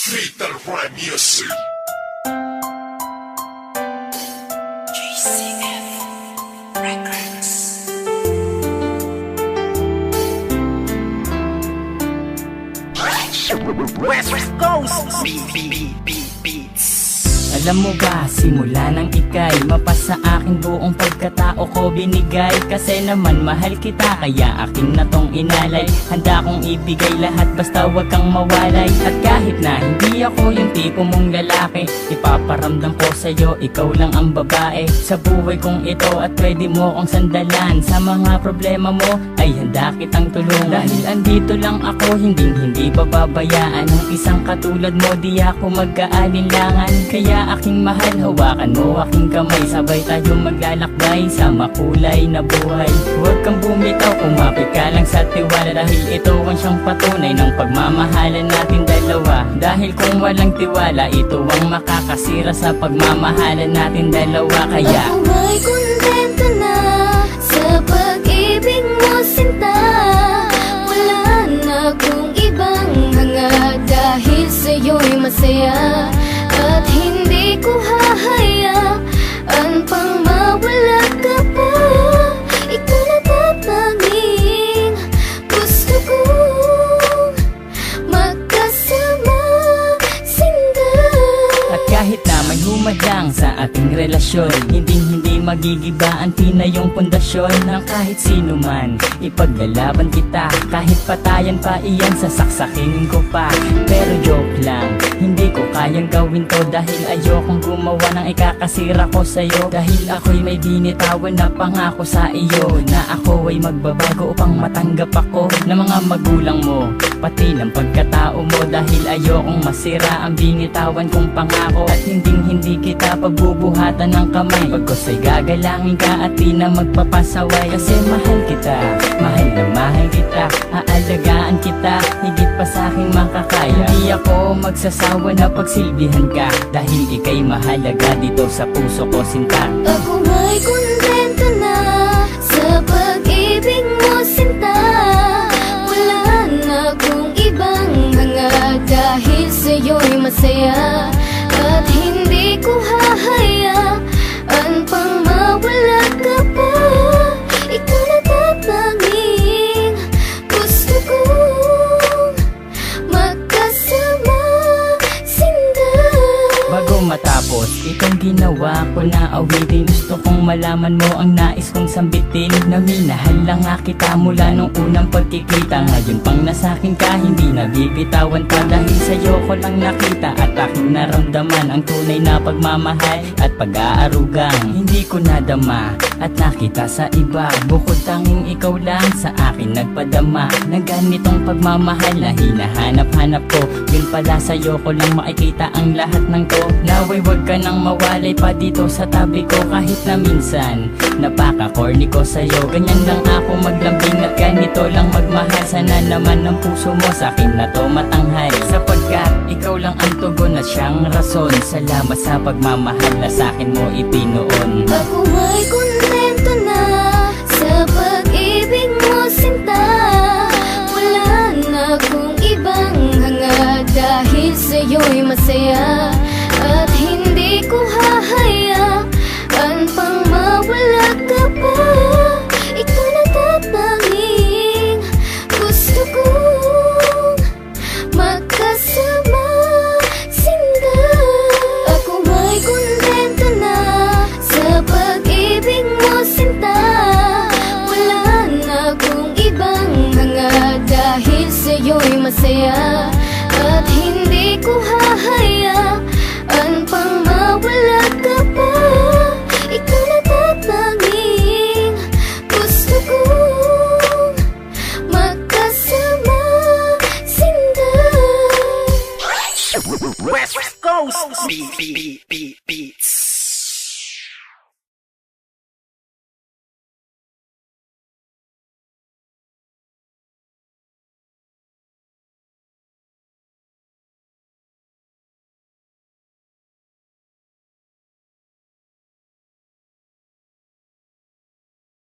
Fatal Rhyme Music. JCF Records. West Coast Beats. Alam mo ba, simula nang ika'y mapasa akin buong pagkatao ko binigay. Kasi naman mahal kita, kaya akin na tong inalay. Handa kong ibigay lahat basta wag kang mawalay. At kahit na hindi ako yung tipo mong lalaki, ipaparamdam ko sa'yo, ikaw lang ang babae sa buhay kong ito at pwede mo kong sandalan. Sa mga problema mo ay handa kitang tulungan. Dahil andito lang ako, hindi pababayaan ng isang katulad mo, di ako mag-aalinlangan. Kaya aking mahal, hawakan mo aking kamay, sabay tayo maglalakbay sa makulay na buhay. Huwag kang bumitaw, kumapit ka lang sa tiwala, dahil ito ang siyang patunay ng pagmamahalan natin dalawa. Dahil kung walang tiwala, ito ang makakasira sa pagmamahalan natin dalawa. Kaya ako ay kontento na sa pag-ibig mo, sinta. Wala na akong ibang hanga, dahil sa'yo'y masaya. At hindi ko hahayaan pang mawala ka pa. Ikaw na tatanging gusto kong magkasama, sinta. at kahit na may humadang sa ating relasyon, hindi magigiba ang tinayong pundasyon ng kahit sino man. Ipaglalaban kita, kahit patayan pa iyan, sasaksakin ko pa. Pero joke lang, hindi ko kayang gawin to, dahil ayokong gumawa ng ikakasira ko sa'yo. Dahil ako'y may binitawan na pangako sa iyo, na ako ay magbabago upang matanggap ako ng mga magulang mo, pati ng pagkatao mo. Dahil ayokong masira ang binitawan kong pangako, at hindi kita pagbubuhatan ng kamay. Pagkos ay gagalangin ka at di na magpapasaway. Kasi mahal kita, mahal na mahal kita, aalagaan kita higit pa sa aking makakaya. Hindi ako magsasawa na pagsilbihan ka, dahil ika'y mahalaga dito sa puso ko, sinta. Ako ay kontento na sa pag-ibig mo, sinta. Wala na akong ibang hanga, dahil sa'yo'y masaya. At hindi ko hahayaan pang mawala ka pa. Ikaw na tatanging gusto kong magkasama, sinta. Bago matapos itong ginawa ko na awitin, gusto kong malaman mo ang nais kong sambitin, na minahal lang nga kita mula nung unang pagkikita. Ngayon pang nasakin ka, hindi nabibitawan pa, dahil sa'yo ko lang nakita at aking naramdaman ang tunay na pagmamahal at pag-aarugang hindi ko nadama at nakita sa iba. Bukod tanging ikaw lang sa akin nagpadama ng ganitong pagmamahal na hinahanap-hanap ko. Yun pala, sa'yo ko lang makikita ang lahat ng to. Naway wag ka nang mawalay pa dito sa tabi ko, kahit na minsan napaka-corny ko sa'yo. Ganyan lang ako maglambing at ganito lang magmahal. Sana naman ang puso mo sa akin na to matanghal, sapagkat ikaw lang ang tugon at siyang rason. Salamat sa pagmamahal na sa akin mo ipinoon. Ako ay kontento na sa pag-ibig mo, sinta. Wala na akong ibang hanga, dahil sa'yo'y masaya. At hindi ko hahayaan pang mawala ka pa. Ikaw na tatanging gusto kong magkasama, sinta. Ako ay kontento na sa pag-ibig mo, sinta. Wala na akong ibang hanga, dahil sa'yo'y masaya. At hindi ko hahayaan pang mawala ka pa. Ikaw na tatanging gusto kong magkasama, sinta. West Coast Beats.